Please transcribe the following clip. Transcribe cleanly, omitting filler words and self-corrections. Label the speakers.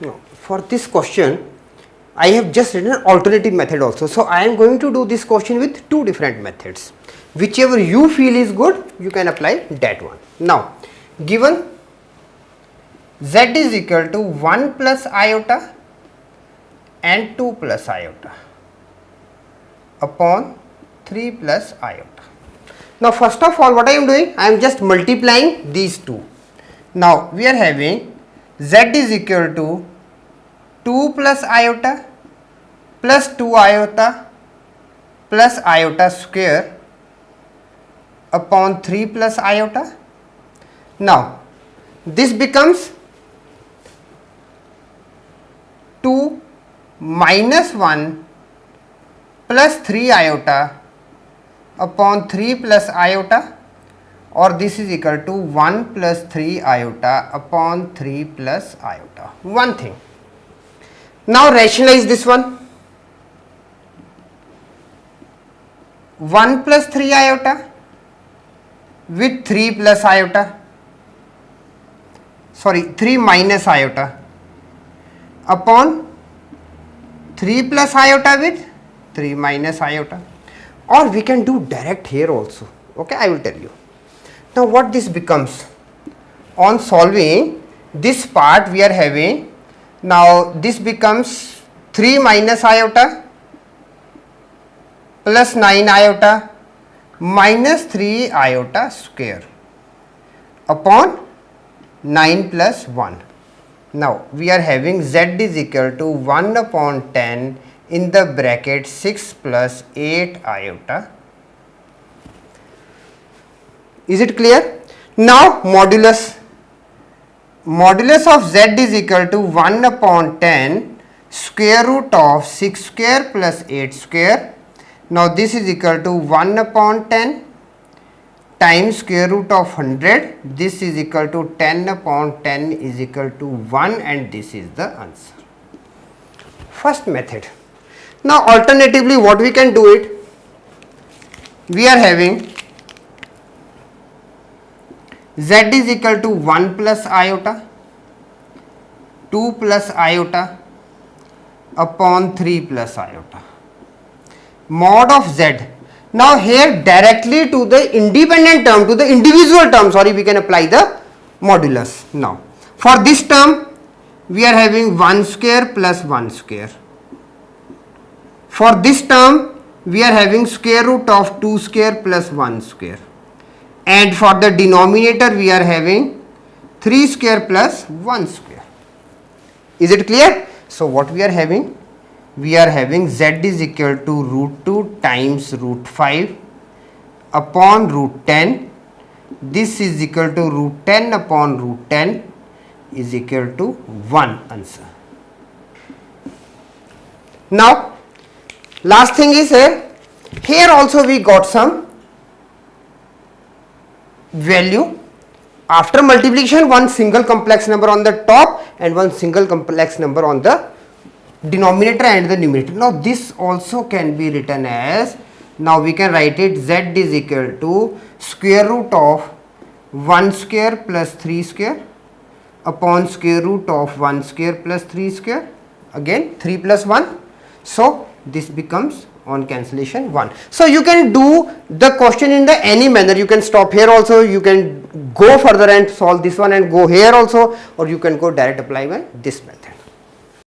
Speaker 1: Now, for this question, I have just written an alternative method also. So, I am going to do this question with two different methods. Whichever you feel is good, you can apply that one. Now, given z is equal to 1 plus iota and 2 plus iota upon 3 plus iota. Now, first of all, what I am doing? I am just multiplying these two. Now, we are having z is equal to 2 plus iota plus 2 iota plus iota square upon 3 plus iota. Now, this becomes 2 minus 1 plus 3 iota upon 3 plus iota, or this is equal to 1 plus 3 iota upon 3 plus iota. One thing. Now, rationalize this one. 1 plus 3 iota with 3 plus iota, sorry, 3 minus iota upon 3 plus iota with 3 minus iota, or we can do direct here also. Okay, I will tell you. Now, what this becomes on solving this part, we are having now this becomes 3 minus iota plus 9 iota minus 3 iota square upon 9 plus 1. Now, we are having z is equal to 1 upon 10 in the bracket 6 plus 8 iota. Is it clear? Now, modulus of z is equal to 1 upon 10 square root of 6 square plus 8 square. Now, this is equal to 1 upon 10 times square root of 100. This is equal to 10 upon 10 is equal to 1, and this is the answer. First method. Now, alternatively, what we can do it? We are having z is equal to 1 plus iota, 2 plus iota upon 3 plus iota. Mod of z. Now, here directly to the independent term, to the individual term, sorry, we can apply the modulus. Now, for this term, we are having 1 square plus 1 square. For this term, we are having square root of 2 square plus 1 square. And for the denominator, we are having 3 square plus 1 square. Is it clear? So, what we are having? We are having z is equal to root 2 times root 5 upon root 10. This is equal to root 10 upon root 10 is equal to 1 answer. Now, last thing is here also we got some value. After multiplication, one single complex number on the top and one single complex number on the denominator and the numerator. Now, this also can be written as, now we can write it z is equal to square root of 1 square plus 3 square upon square root of 1 square plus 3 square, again 3 plus 1. So, this becomes on cancellation 1. So, you can do the question in the any manner. You can stop here also, you can go further and solve this one and go here also, or you can go direct apply by this method.